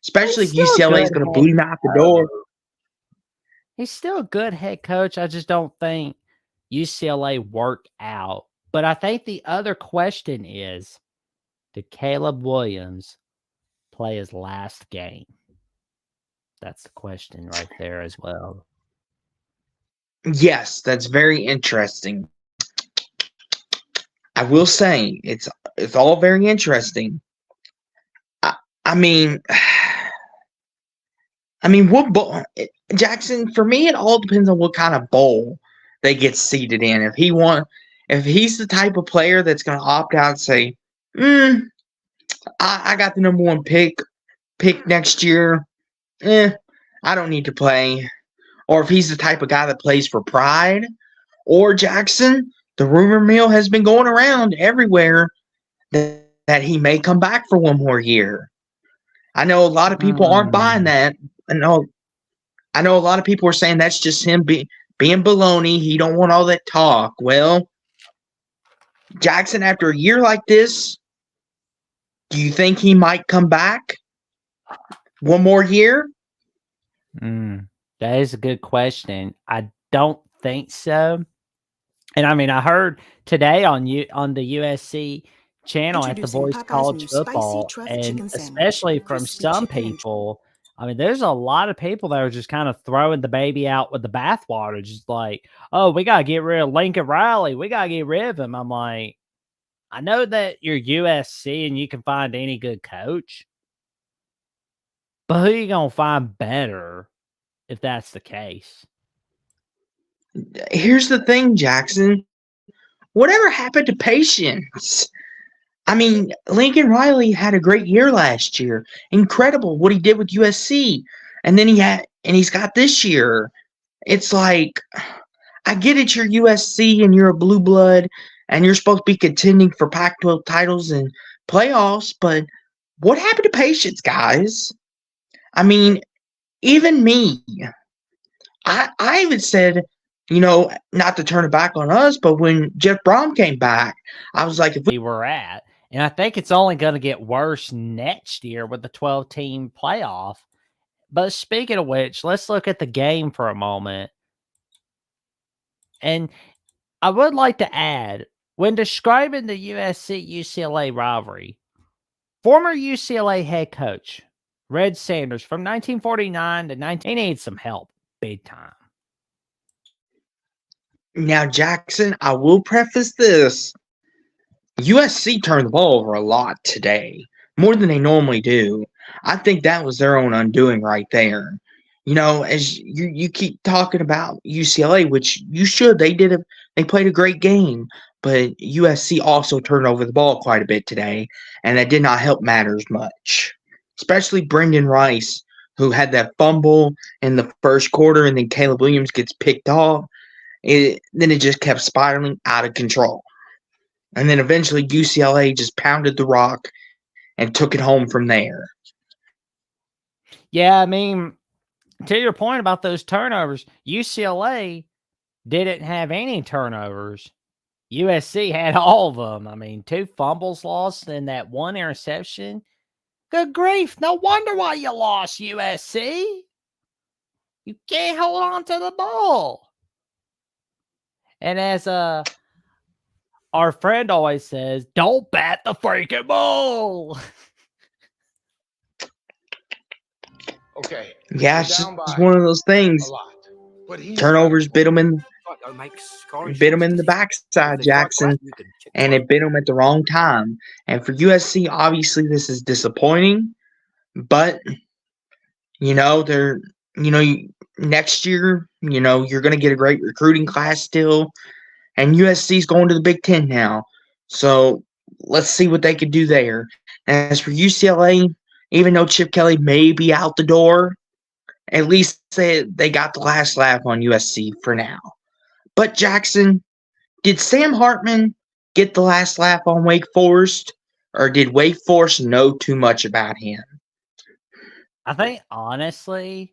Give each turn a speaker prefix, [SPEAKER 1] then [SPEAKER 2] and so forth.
[SPEAKER 1] especially
[SPEAKER 2] He's
[SPEAKER 1] if
[SPEAKER 2] still a
[SPEAKER 1] UCLA is
[SPEAKER 2] good
[SPEAKER 1] going to
[SPEAKER 2] head
[SPEAKER 1] boot him out the door.
[SPEAKER 2] He's still a good head coach. I just don't think UCLA worked out. But I think the other question is, did Caleb Williams play his last game? That's the question right there as well.
[SPEAKER 1] Yes, that's very interesting. I will say it's all very interesting. I, I mean, what bowl, Jackson? For me, it all depends on what kind of bowl they get seated in. If he's the type of player that's going to opt out and say, I got the number one pick next year, I don't need to play. Or if he's the type of guy that plays for pride, or Jackson, the rumor mill has been going around everywhere that he may come back for one more year. I know a lot of people aren't buying that. I know a lot of people are saying that's just him being baloney. He don't want all that talk. Well, Jackson, after a year like this, do you think he might come back one more year?
[SPEAKER 2] That is a good question. I don't think so. And I mean, I heard today on the USC channel at the Voice College Football, and especially from some people, I mean, there's a lot of people that are just kind of throwing the baby out with the bathwater, just like, oh, we got to get rid of Lincoln Riley. We got to get rid of him. I'm like, I know that you're USC and you can find any good coach, but who are you going to find better if that's the case?
[SPEAKER 1] Here's the thing, Jackson. Whatever happened to patience? I mean, Lincoln Riley had a great year last year. Incredible what he did with USC. And then he's got this year. It's like, I get it, you're USC and you're a blue blood and you're supposed to be contending for Pac-12 titles and playoffs, but what happened to patience, guys? I mean, even me, I even said, not to turn it back on us, but when Jeff Brom came back, I was like, if
[SPEAKER 2] we were at, and I think it's only going to get worse next year with the 12-team playoff. But speaking of which, let's look at the game for a moment. And I would like to add, when describing the USC-UCLA rivalry, former UCLA head coach Red Sanders from 1949 to 19, he needs some help big time.
[SPEAKER 1] Now, Jackson, I will preface this. USC turned the ball over a lot today, more than they normally do. I think that was their own undoing right there. As you keep talking about UCLA, which you should, they played a great game, but USC also turned over the ball quite a bit today, and that did not help matters much. Especially Brendan Rice, who had that fumble in the first quarter, and then Caleb Williams gets picked off. Then it just kept spiraling out of control. And then eventually UCLA just pounded the rock and took it home from there.
[SPEAKER 2] Yeah, I mean, to your point about those turnovers, UCLA didn't have any turnovers. USC had all of them. I mean, 2 fumbles lost and that 1 interception. Good grief. No wonder why you lost, USC. You can't hold on to the ball. And as our friend always says, don't bat the freaking ball.
[SPEAKER 3] Okay.
[SPEAKER 1] Yeah, it's just one of those things. Turnovers bit them in the backside, Jackson, and it bit them at the wrong time. And for USC, obviously, this is disappointing. But next year, you're going to get a great recruiting class still, and USC's going to the Big Ten now. So let's see what they can do there. As for UCLA, even though Chip Kelly may be out the door, at least they got the last laugh on USC for now. But Jackson, did Sam Hartman get the last laugh on Wake Forest, or did Wake Forest know too much about him?
[SPEAKER 2] I think, honestly,